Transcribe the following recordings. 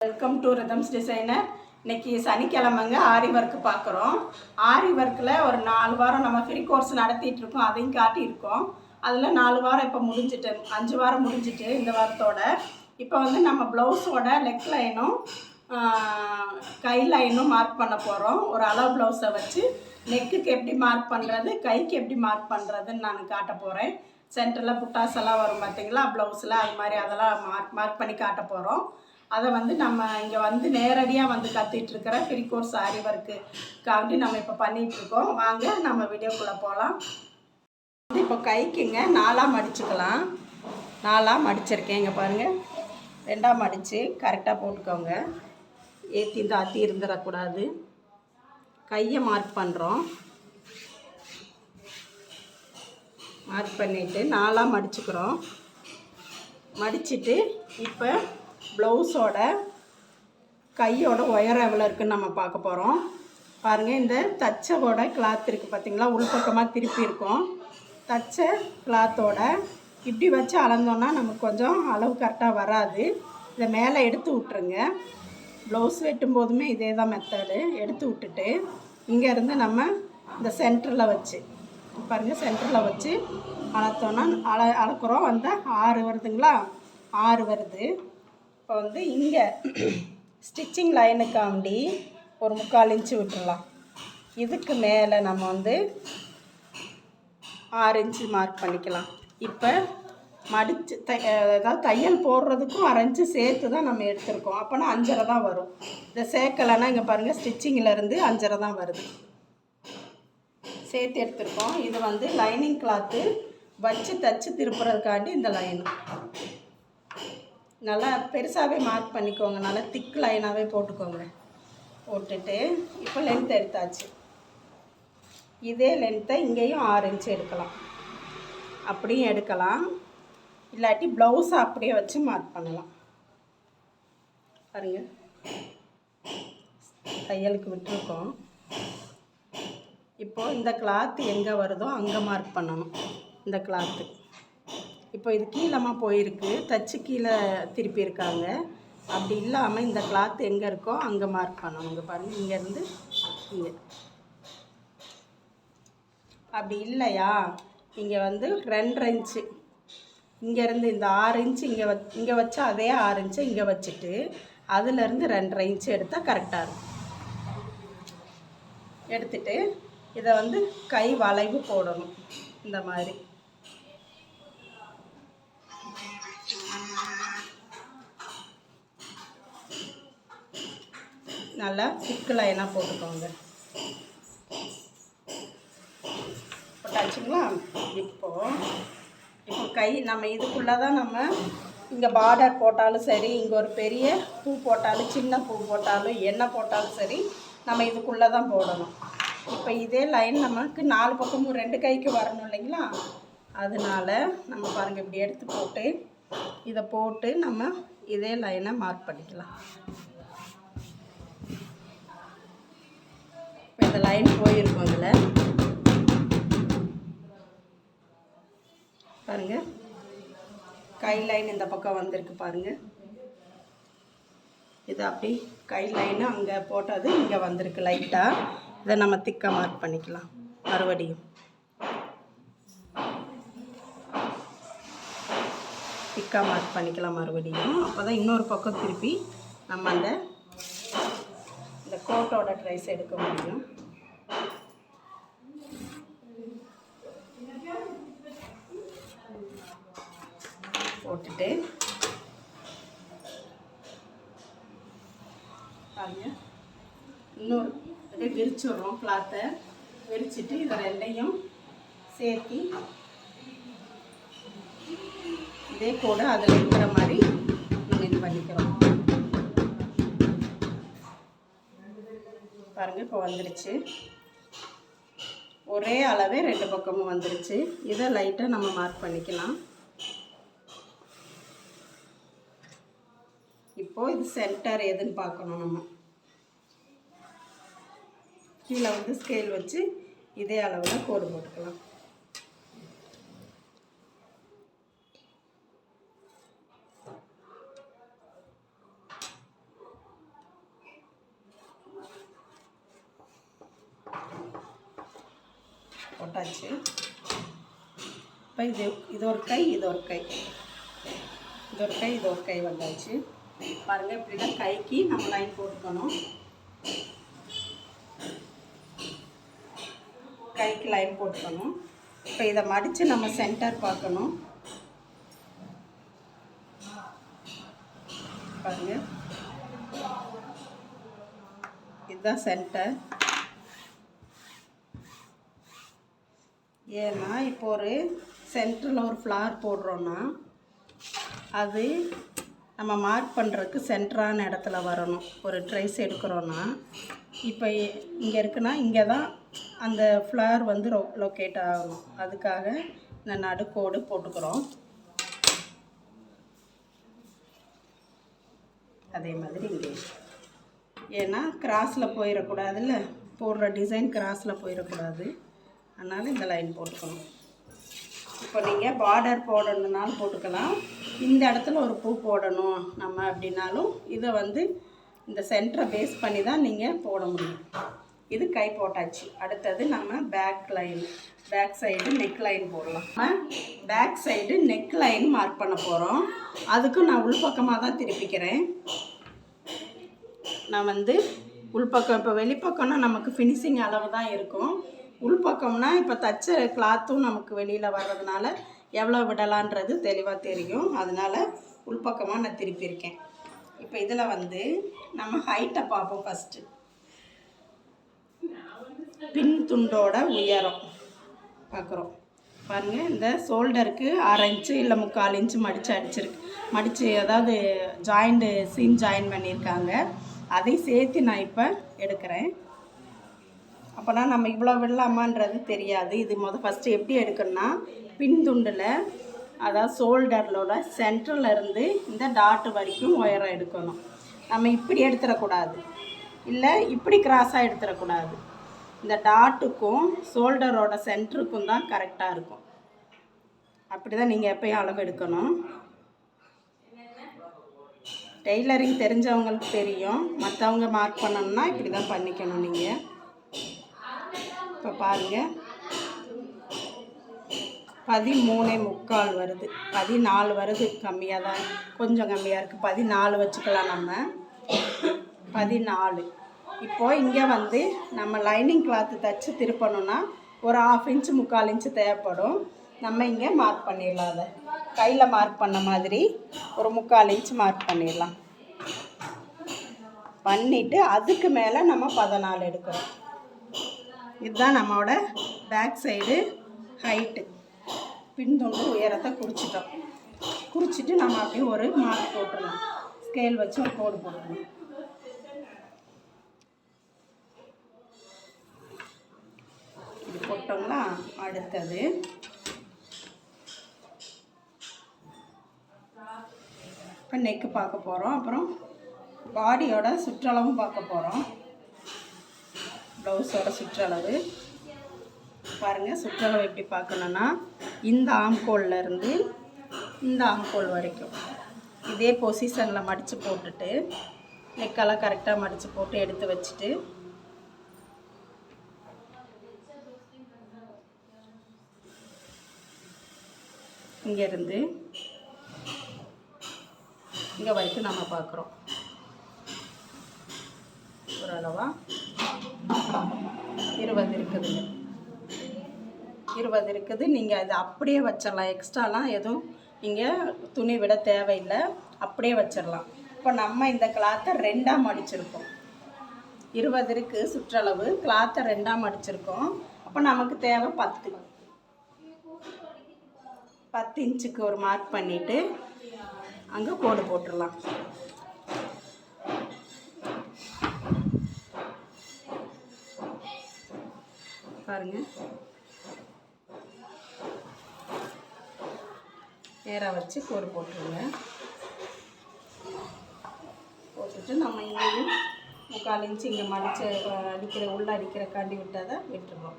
Welcome to rhythms designer. இன்னைக்கு சனிக்கிழமைங்க ஆரி work பார்க்குறோம். ஆரி ஒர்க்கில் ஒரு 4 வாரம் நம்ம ஃப்ரீ கோர்ஸ் நடத்திட்டு இருக்கோம். அதையும் காட்டியிருக்கோம். அதில் 4 வாரம் இப்போ முடிஞ்சிட்டு 5 வாரம் முடிஞ்சிட்டு இந்த வாரத்தோட இப்போ வந்து நம்ம ப்ளவுஸோட நெக் லைனும் கை லைனும் மார்க் பண்ண போகிறோம். ஒரு அளவு ப்ளவுஸை வச்சு நெக்குக்கு எப்படி மார்க் பண்ணுறது, கைக்கு எப்படி மார்க் பண்ணுறதுன்னு நான் காட்ட போகிறேன். சென்டரில் புட்டாஸ் எல்லாம் வரும் பார்த்தீங்களா ப்ளவுஸில், அது மாதிரி அதெல்லாம் மார்க் பண்ணி காட்ட போகிறோம். அதை வந்து நம்ம இங்கே வந்து நேரடியாக வந்து கற்றுட்ருக்கிற ஃப்ரீ கோர்ஸ் ஆரி ஒர்க்குக்காண்டி நம்ம இப்போ பண்ணிகிட்ருக்கோம். வாங்க நம்ம வீடியோக்குள்ளே போகலாம். இப்போ கைக்குங்க 4ஆக மடிச்சுக்கலாம். 4ஆக மடிச்சிருக்கேன். இங்கே பாருங்கள், 2ஆக மடித்து கரெக்டாக போட்டுக்கோங்க. ஏற்றி தாத்தி இருந்துடக்கூடாது. கையை மார்க் பண்ணுறோம். மார்க் பண்ணிவிட்டு 4ஆக மடிச்சுக்கிறோம். மடிச்சுட்டு இப்போ ப்ளவுஸோட கையோட உயரம் எவ்வளோ இருக்குதுன்னு நம்ம பார்க்க போகிறோம். பாருங்கள், இந்த தச்சோட கிளாத் இருக்குது பார்த்திங்களா, உள்பக்கமாக திருப்பி இருக்கும். தச்ச கிளாத்தோட இப்படி வச்சு அளந்தோன்னா நமக்கு கொஞ்சம் அளவு கரெக்டாக வராது. இதை மேலே எடுத்து விட்ருங்க. ப்ளவுஸ் வெட்டும் போதுமே இதே தான் மெத்தடு. எடுத்து விட்டுட்டு இங்கேருந்து நம்ம இந்த சென்டரில் வச்சு பாருங்கள், சென்டரில் வச்சு அளத்தோன்னா அளக்குறோம். வந்து 6 வருதுங்களா, 6 வருது. இப்போ வந்து இங்கே ஸ்டிச்சிங் லைனுக்காண்டி ஒரு 3/4 இன்ச்சு விட்டுடலாம். இதுக்கு மேலே நம்ம வந்து 6 இன்ச்சு மார்க் பண்ணிக்கலாம். இப்போ மடித்து அதாவது தையல் போடுறதுக்கும் 1/2 இன்ச்சு சேர்த்து தான் நம்ம எடுத்துருக்கோம். அப்போனா 5.5 தான் வரும். இதை சேர்க்கலைன்னா இங்கே பாருங்கள், ஸ்டிச்சிங்கிலேருந்து 5.5 தான் வருது. சேர்த்து எடுத்துருக்கோம். இது வந்து லைனிங் கிளாத்து வச்சு தச்சு திருப்புறதுக்காண்டி இந்த லைன் நல்லா பெருசாகவே மார்க் பண்ணிக்கோங்க. நல்லா திக் லைனாகவே போட்டுக்கோங்க. போட்டுட்டு இப்போ லென்த் எடுத்தாச்சு. இதே லென்த்தை இங்கேயும் 6 இன்ச்சு எடுக்கலாம். அப்படியும் எடுக்கலாம், இல்லாட்டி ப்ளவுஸை அப்படியே வச்சு மார்க் பண்ணலாம். பாருங்க, தையலுக்கு விட்டுருக்கோம். இப்போது இந்த கிளாத்து எங்கே வருதோ அங்கே மார்க் பண்ணணும். இந்த கிளாத்து இப்போ இது கீழமாக போயிருக்கு, தச்சு கீழே திருப்பி இருக்காங்க. அப்படி இல்லாமல் இந்த கிளாத் எங்கே இருக்கோ அங்கே மார்க் பண்ணணும். இங்கே பாருங்கள், இங்கேருந்து இங்கே. அப்படி இல்லையா, இங்கே வந்து 2.5 இன்ச்சு இங்கேருந்து இந்த 6 இன்ச்சு இங்கே வச்சா அதே 6 இன்ச்சு இங்கே வச்சுட்டு அதுலேருந்து 2.5 இன்ச்சு எடுத்தால் கரெக்டாக இருக்கும். எடுத்துட்டு இதை வந்து கை வளைவு போடணும். இந்த மாதிரி நல்லா திக்கு லைனாக போட்டுக்கோங்க. போட்டாச்சுங்களா? இப்போ கை நம்ம இதுக்குள்ளே தான் நம்ம இங்கே பார்டர் போட்டாலும் சரி, இங்கே ஒரு பெரிய பூ போட்டாலும் சின்ன பூ போட்டாலும் என்ன போட்டாலும் சரி, நம்ம இதுக்குள்ளே தான் போடணும். இப்போ இதே லைன் நமக்கு 4 பக்கமும் 2 கைக்கு வரணும் இல்லைங்களா, அதனால நம்ம பாருங்கள் இப்படி எடுத்து போட்டு இதை போட்டு நம்ம இதே லைனை மார்க் பண்ணிக்கலாம். இப்போ இந்த லைன் போயிருக்கும். இதில் பாருங்கள், கை லைன் இந்த பக்கம் வந்திருக்கு பாருங்கள். இது அப்படி கை லைனு அங்கே போட்டது இங்கே வந்திருக்கு லைட்டாக. இதை நம்ம திக்காக மார்க் பண்ணிக்கலாம். மறுபடியும் திக்காக மார்க் பண்ணிக்கலாம் மறுபடியும். அப்போ தான் இன்னொரு பக்கம் திருப்பி நம்ம இந்த கோட்டோட ட்ரைஸ் எடுக்க முடியும். போட்டுட்டு பாருங்க, இன்னொரு இதை விரிச்சுடுறோம். கிளாத்தை விரிச்சிட்டு இதை 2ஐயும் சேர்த்து இதே கூட அதில் இருக்கிற மாதிரி நம்ம இது பண்ணிக்கிறோம். பாருங்கள், இப்போ வந்துடுச்சு. ஒரே அளவே 2 பக்கமும் வந்துடுச்சு. இதை லைட்டாக நம்ம மார்க் பண்ணிக்கலாம். இப்போது இது சென்டர் எதுன்னு பார்க்கணும். நம்ம கீழே வந்து ஸ்கேல் வச்சு இதே அளவில் கோடு போட்டுக்கலாம். போட்டாச்சு. இப்போ இது ஒரு கை, இது ஒரு கை, இது ஒரு கை, இது ஒரு கை வந்தாச்சு. பாருங்கள், இப்படி தான் கைக்கு நம்ம லைன் போட்டுக்கணும். கைக்கு லைன் போட்டுக்கணும். இப்போ இதை மடித்து நம்ம சென்டர் பார்க்கணும். பாருங்கள், இதுதான் சென்டர். ஏன்னா இப்போ ஒரு சென்டரில் ஒரு ஃப்ளார் போடுறோன்னா அது நம்ம மார்க் பண்ணுறதுக்கு சென்டரான இடத்துல வரணும். ஒரு ட்ரைஸ் எடுக்கிறோன்னா இப்போ இங்கே இருக்குன்னா இங்கே தான் அந்த ஃப்ளார் வந்து லொக்கேட் ஆகணும். அதுக்காக இந்த நடுக்கோடு போட்டுக்கிறோம். அதே மாதிரி இங்கே, ஏன்னா கிராஸில் போயிடக்கூடாதுல்ல, போடுற டிசைன் கிராஸில் போயிடக்கூடாது. அதனால் இந்த லைன் போட்டுக்கணும். இப்போ நீங்கள் பார்டர் போடணுன்னாலும் போட்டுக்கலாம். இந்த இடத்துல ஒரு பூ போடணும் நம்ம அப்படின்னாலும் இதை வந்து இந்த சென்டரை பேஸ் பண்ணி தான் நீங்கள் போட முடியும். இது கை போட்டாச்சு. அடுத்தது நம்ம back line, back side neck line போடலாம். நம்ம back side neck line mark பண்ண போகிறோம். அதுக்கும் நான் உள்பக்கமாக தான் திருப்பிக்கிறேன். நான் வந்து உள்பக்கம், இப்போ வெளிப்பக்கம்னா நமக்கு ஃபினிஷிங் அளவு தான் இருக்கும். உள்பக்கம்னா இப்போ தச்ச கிளாத்தும் நமக்கு வெளியில் வர்றதுனால எவ்வளோ விடலான்றது தெளிவாக தெரியும். அதனால் உள்பக்கமாக நான் திருப்பியிருக்கேன். இப்போ இதில் வந்து நம்ம ஹைட்டை பார்ப்போம். ஃபஸ்ட்டு பின் துண்டோட உயரம் பார்க்குறோம். பாருங்கள், இந்த ஷோல்டருக்கு 1/2 இன்ச்சு இல்லை 3/4 இன்ச்சு மடித்து அதாவது ஜாயிண்ட்டு சீம் ஜாயின் பண்ணியிருக்காங்க. அதை சேர்த்து நான் இப்போ எடுக்கிறேன். அப்போனா நம்ம இவ்வளோ விடலாமான்றது தெரியாது. இது ஃபஸ்ட்டு எப்படி எடுக்கணும்னா, பின் துண்டில் அதாவது ஷோல்டர்லோட சென்டரில் இருந்து இந்த டாட்டு வரைக்கும் உயரம் எடுக்கணும். நம்ம இப்படி எடுத்துடக்கூடாது, இல்லை இப்படி கிராஸாக எடுத்துடக்கூடாது. இந்த டாட்டுக்கும் ஷோல்டரோட சென்டருக்கும் தான் கரெக்டாக இருக்கும். அப்படி தான் நீங்கள் எப்போயும் அளவு எடுக்கணும். டெய்லரிங் தெரிஞ்சவங்களுக்கு தெரியும். மற்றவங்க மார்க் பண்ணணும்னா இப்படி தான் பண்ணிக்கணும் நீங்கள். இப்போ பாருங்கள், 13.75 வருது. 14 வருது. கம்மியாக தான், கொஞ்சம் கம்மியாக இருக்குது. 14 வச்சுக்கலாம் நம்ம. 14. இப்போது இங்கே வந்து நம்ம லைனிங் கிளாத்து தைச்சி திருப்பணுன்னா ஒரு 1/2 இன்ச்சு 3/4 இன்ச்சு தேவைப்படும். நம்ம இங்கே மார்க் பண்ணிடலாம். அதை கையில் மார்க் பண்ண மாதிரி ஒரு 3/4 இன்ச்சு மார்க் பண்ணிடலாம். பண்ணிவிட்டு அதுக்கு மேலே நம்ம 14 எடுக்கிறோம். இதுதான் நம்மளோட பேக் சைடு ஹைட்டு. பின்துண்டு உயரத்தை குறிச்சிட்டோம். குறிச்சிட்டு நம்ம அப்படியே ஒரு மார்க் போட்டுடலாம். ஸ்கேல் வச்சு ஒரு கோடு போட்டுடணும். இது போட்டோம்னா அடுத்தது இப்போ நெக்கு பார்க்க போகிறோம். அப்புறம் பாடியோட சுற்றளவும் பார்க்க போகிறோம். ப்ளவுஸோட சுற்றளவு பாருங்கள். சுற்றளவு எப்படி பார்க்கணுன்னா, இந்த ஆம்கோல்ல இருந்து இந்த ஆம்கோல் வரைக்கும் இதே பொசிஷனில் மடித்து போட்டுட்டு நெக்கெல்லாம் கரெக்டாக மடித்து போட்டு எடுத்து வச்சுட்டு இங்கேருந்து இங்கே வரைக்கும் நம்ம பார்க்குறோம். ஓரளவாக 20 இருக்குதுங்க. 20 இருக்குது. நீங்கள் அது அப்படியே வச்சிடலாம். எக்ஸ்ட்ராலாம் எதுவும் நீங்கள் துணி விட தேவையில்லை, அப்படியே வச்சிடலாம். இப்போ நம்ம இந்த கிளாத்தை 2ஆக மடிச்சிருக்கோம். 20 இருக்குது சுற்றளவு. கிளாத்தை 2ஆக மடிச்சிருக்கோம். அப்போ நமக்கு தேவை 10 இன்ச்சுக்கு ஒரு மார்க் பண்ணிவிட்டு அங்கே கோடு போட்டுடலாம். பாருங்கள், நேராக வச்சு கோடு போட்டுருங்க. போட்டுட்டு நம்ம இங்கேயும் 3/4 இன்ச்சு இங்கே மடித்து உள்ளே அடிக்கிறக்காண்டி விட்டால் விட்டுருவோம்.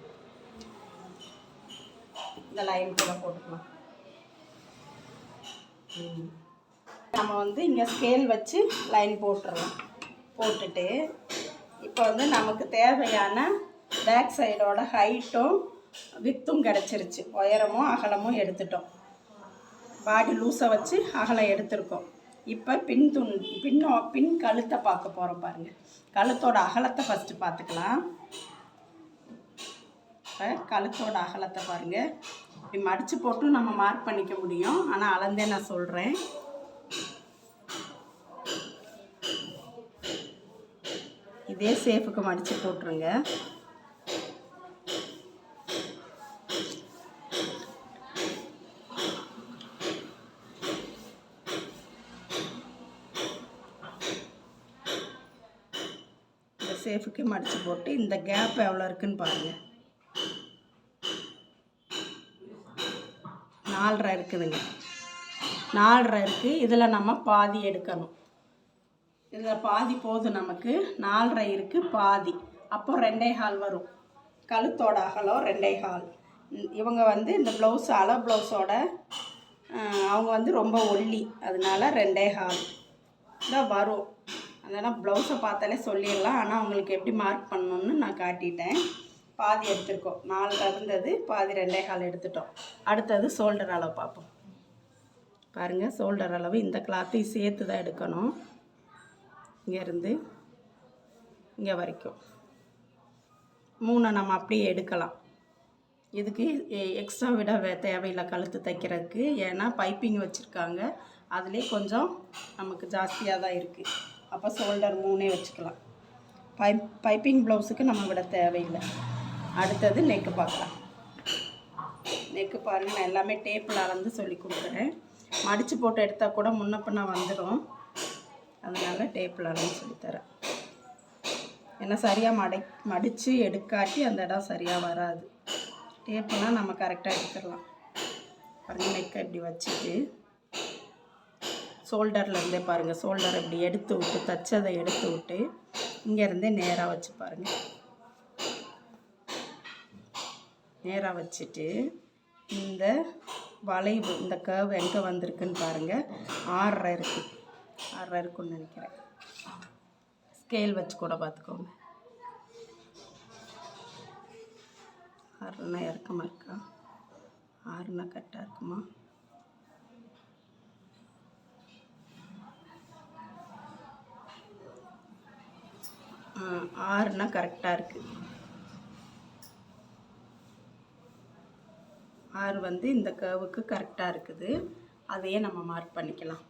இந்த லைன் கூட போட்டுக்கலாம். நம்ம வந்து இங்கே ஸ்கேல் வச்சு லைன் போட்டுடலாம். போட்டுட்டு இப்போ வந்து நமக்கு தேவையான பேக் சைடோட ஹைட்டும் வித்தும் கிடச்சிருச்சு, உயரமும் அகலமும் எடுத்துட்டோம். பாடி லூஸை வச்சு அகலம் எடுத்திருக்கோம். இப்போ பின் கழுத்தை பார்க்க போகிறோம். பாருங்கள், கழுத்தோட அகலத்தை ஃபஸ்ட்டு பார்த்துக்கலாம். இப்போ கழுத்தோட அகலத்தை பாருங்கள். இப்படி மடித்து போட்டு நம்ம மார்க் பண்ணிக்க முடியும், ஆனால் அளந்தே நான் சொல்கிறேன். இதே சேஃபுக்கு மடித்து போட்டுருங்க. சேஃபுக்கு மடித்து போட்டு இந்த கேப் எவ்வளோ இருக்குதுன்னு பாருங்கள். 4.5 இருக்குதுங்க. 4.5 இருக்குது. இதில் நம்ம பாதி எடுக்கணும். இதில் பாதி போதும் நமக்கு. 4.5 இருக்குது, பாதி. அப்போ 2.25 வரும். கழுத்தோட அகலம் 2.25. இவங்க வந்து இந்த ப்ளவுஸ் அளவு ப்ளவுஸோட அவங்க ரொம்ப ஒல்லி, அதனால 2.25 தான் வரும். அதனால் ப்ளவுஸை பார்த்தாலே சொல்லிடலாம். ஆனால் அவங்களுக்கு எப்படி மார்க் பண்ணணுன்னு நான் காட்டிட்டேன். பாதி எடுத்துருக்கோம். 4 இருந்தது, பாதி 2.25 எடுத்துட்டோம். அடுத்தது ஷோல்டர் அளவு பார்ப்போம். பாருங்கள், ஷோல்டர் அளவு இந்த கிளாத்தையும் சேர்த்து தான் எடுக்கணும். இங்கேருந்து இங்கே வரைக்கும் 3 நம்ம அப்படியே எடுக்கலாம். இதுக்கு எக்ஸ்ட்ரா விட தேவையில்லை கழுத்து தைக்கிறதுக்கு. ஏன்னா பைப்பிங் வச்சுருக்காங்க, அதுலேயே கொஞ்சம் நமக்கு ஜாஸ்தியாக தான் இருக்குது. அப்போ ஷோல்டர் 3 வச்சுக்கலாம். பைப்பிங் ப்ளவுஸுக்கு நம்ம விட தேவையில்லை. அடுத்தது நெக்கு பார்க்கலாம். நெக்கு பாருங்கள், நான் எல்லாமே டேப்பில் அளந்து சொல்லி கொடுக்குறேன். மடித்து போட்டு எடுத்தால் கூட முன்ன பின்ன வந்துடும், அதனால் டேப்பில் அளந்து சொல்லித்தரேன். ஏன்னா சரியாக மடித்து எடுக்காட்டி அந்த இடம் சரியாக வராது. டேப்புனால் நம்ம கரெக்டாக எடுத்துடலாம். பாருங்கள், நெக்கை இப்படி வச்சுட்டு ஷோல்டர்லேருந்தே பாருங்கள், ஷோல்டரை இப்படி எடுத்து விட்டு தைச்சதை எடுத்து விட்டு இங்கேருந்தே நேராக வச்சு பாருங்கள். நேராக வச்சுட்டு இந்த வளைவு, இந்த கர்வ் எங்கே வந்திருக்குன்னு பாருங்கள். 6.5 இருக்குது. 6.5 இருக்குன்னு நினைக்கிறேன். ஸ்கேல் வச்சு கூட பார்த்துக்கோங்க. 6னா இறக்கமாக இருக்கா? 6னா கரெக்டாக இருக்குமா? ஆறுனா கரெக்டாக இருக்குது. 6 இந்த கர்வுக்கு கரெக்டாக இருக்குது. அதையே நம்ம மார்க் பண்ணிக்கலாம்.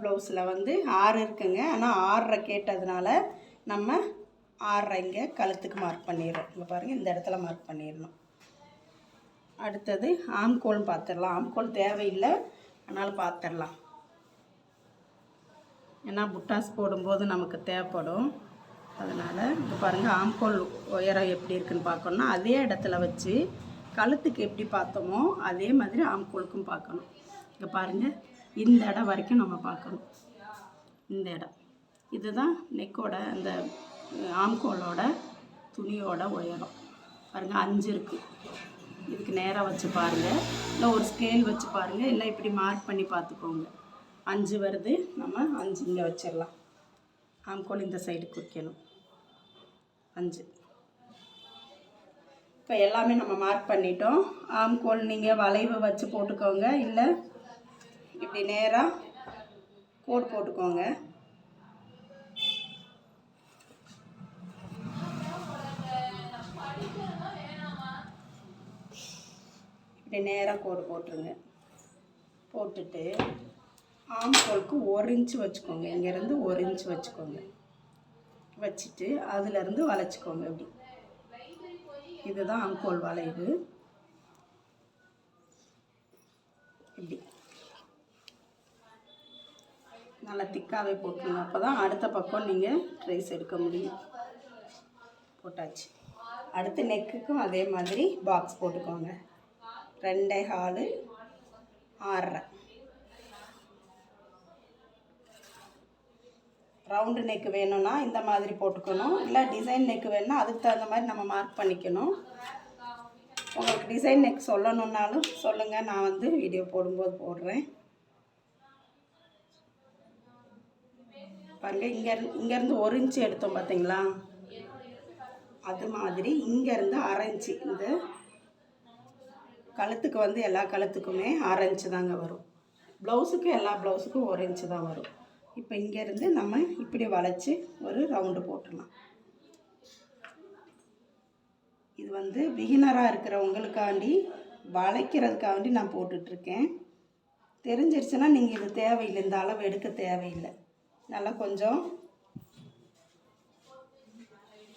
ப்ளவுஸில் 6 இருக்குங்க, ஆனால் 6.5 கேட்டதுனால நம்ம 6.5 இங்கே கழுத்துக்கு மார்க் பண்ணிடுறோம். இங்கே பாருங்கள், இந்த இடத்துல மார்க் பண்ணிடணும். அடுத்தது ஆம்கோல் பார்த்துடலாம். ஆம்கோல் தேவையில்லை, அதனால் பார்த்துடலாம். ஏன்னா புட்டாஸ் போடும்போது நமக்கு தேவைப்படும். அதனால் இப்போ பாருங்கள், ஆம்கோல் உயரம் எப்படி இருக்குதுன்னு பார்க்கணுன்னா அதே இடத்துல வச்சு கழுத்துக்கு எப்படி பார்த்தோமோ அதே மாதிரி ஆம்கோலுக்கும் பார்க்கணும். இங்கே பாருங்கள், இந்த இடம் வரைக்கும் நம்ம பார்க்கணும். இந்த இடம் இதுதான் நெக்கோட அந்த ஆம்கோலோட துணியோட உயரம். பாருங்கள், 5 இருக்குது. இதுக்கு நேராக வச்சு பாருங்கள், இல்லை ஒரு ஸ்கேல் வச்சு பாருங்கள், இல்லை இப்படி மார்க் பண்ணி பார்த்துக்கோங்க. 5 வருது, நம்ம 5 இங்கே வச்சிடலாம். ஆம்கோல் இந்த சைடுக்கு வைக்கணும். 5. இப்போ எல்லாமே நம்ம மார்க் பண்ணிட்டோம். ஆம்கோல் நீங்கள் வளைவு வச்சு போட்டுக்கோங்க, இல்லை இப்படி நேராக கோட் போட்டுக்கோங்க. இப்படி நேராக கோடு போட்டுருங்க. போட்டுட்டு ஆம்கோலுக்கு 1 இன்ச்சு வச்சுக்கோங்க. இங்கேருந்து 1 இன்ச்சு வச்சுக்கோங்க. வச்சுட்டு அதுலேருந்து வளைச்சிக்கோங்க. இப்படி இதுதான் ஆம்கோல் வளைவு. இப்படி நல்லா திக்காகவே போட்டுருங்க. அப்போ தான் அடுத்த பக்கம் நீங்கள் ட்ரேஸ் எடுக்க முடியும். போட்டாச்சு. அடுத்து நெக்குக்கும் அதே மாதிரி பாக்ஸ் போட்டுக்கோங்க. 2.25 6.5. ரவுண்டு நெக்கு வேணும்னா இந்த மாதிரி போட்டுக்கணும், இல்லை டிசைன் நெக்கு வேணும்னா அதுக்கு தகுந்த மாதிரி நம்ம மார்க் பண்ணிக்கணும். உங்களுக்கு டிசைன் நெக் சொல்லணுன்னாலும் சொல்லுங்கள், நான் வீடியோ போடும்போது போடுறேன். பாருங்கள், இங்கேருந்து 1 இன்ச்சு எடுத்தோம் பார்த்தீங்களா, அது மாதிரி இங்கேருந்து 1/2 இன்ச்சு இந்த கழுத்துக்கு வந்து எல்லா கழுத்துக்குமே 1/2 இன்ச்சு தாங்க வரும். ப்ளவுஸுக்கு எல்லா ப்ளவுஸுக்கும் 1 இன்ச்சு தான் வரும். இப்போ இங்கேருந்து நம்ம இப்படி வளைச்சி ஒரு ரவுண்டு போட்டுடலாம். இது வந்து பிகினராக இருக்கிறவங்களுக்காண்டி வளைக்கிறதுக்காண்டி நான் போட்டுட்ருக்கேன். தெரிஞ்சிருச்சுன்னா நீங்கள் இது தேவையில்லை, இந்த அளவு எடுக்க தேவையில்லை. நல்லா கொஞ்சம்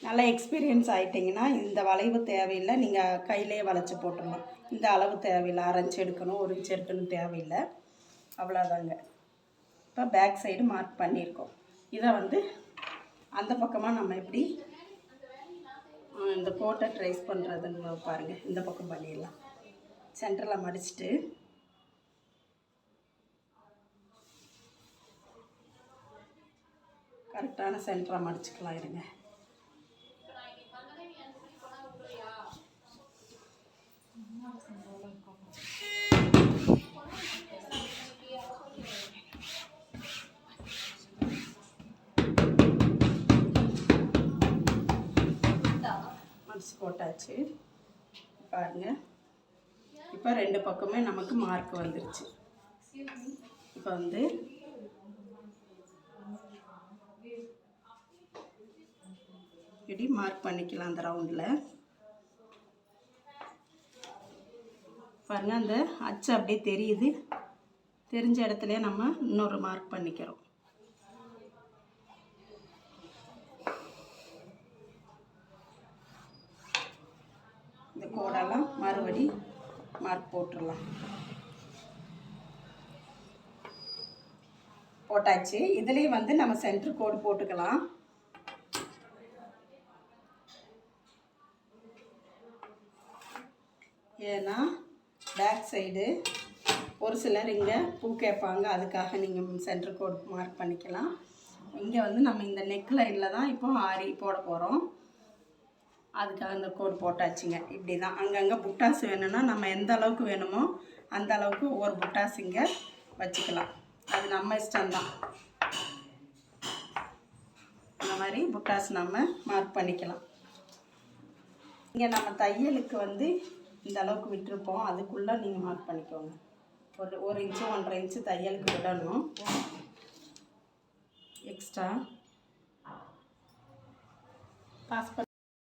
நல்லா எக்ஸ்பீரியன்ஸ் ஆகிட்டிங்கன்னா இந்த வளைவு தேவையில்லை, நீங்கள் கையிலே வளைச்சி போட்டுடலாம். இந்த அளவு தேவையில்லை, 1/2 இன்ச்சு எடுக்கணும் 1 இன்ச்சு எடுக்கணும் தேவையில்லை, அவ்வளோதாங்க. இப்போ பேக் சைடு மார்க் பண்ணியிருக்கோம். இதை வந்து அந்த பக்கமாக நம்ம எப்படி இந்த கோட்டை ட்ரேஸ் பண்ணுறதுன்னு பாருங்கள். இந்த பக்கம் பண்ணிடலாம். சென்டரில் மடிச்சுட்டு கரெக்டான சென்டராக மடிச்சுக்கலாம். இருங்க, மடிச்சு போட்டாச்சு பாருங்க. இப்போ 2 பக்கமே நமக்கு மார்க் வந்துருச்சு. இப்போ வந்து இப்படி மார்க் பண்ணிக்கலாம். அந்த ரவுண்டில் பாருங்கள், அந்த அச்சு அப்படியே தெரியுது. தெரிஞ்ச இடத்துல நம்ம இன்னொரு மார்க் பண்ணிக்கிறோம். இந்த கோடெல்லாம் மறுபடி மார்க் போட்டுடலாம். போட்டாச்சு. இதுலேயும் வந்து நம்ம சென்டர் கோடு போட்டுக்கலாம். ஏன்னா பேக் சைடு ஒரு சிலர் இங்கே பூ கேட்பாங்க, அதுக்காக நீங்கள் சென்டர் கோடு மார்க் பண்ணிக்கலாம். இங்கே வந்து நம்ம இந்த நெக் லைனில் தான் இப்போ ஆரி போட போகிறோம். அதுக்காக இந்த கோடு போட்டாச்சுங்க. இப்படி தான் அங்கங்கே புட்டாஸ் வேணும்னா நம்ம எந்த அளவுக்கு வேணுமோ அந்த அளவுக்கு ஒவ்வொரு புட்டாஸ் இங்கே வச்சுக்கலாம். அது நம்ம இஷ்டம்தான். இந்த மாதிரி புட்டாஸ் நம்ம மார்க் பண்ணிக்கலாம். இங்கே நம்ம தையலுக்கு வந்து இந்த அளவுக்கு விட்டுருப்போம், அதுக்குள்ளே நீங்கள் மார்க் பண்ணிக்கோங்க. ஒரு இன்ச்சு 1.5 இன்ச்சு தையலுக்கு விடணும். Extra pass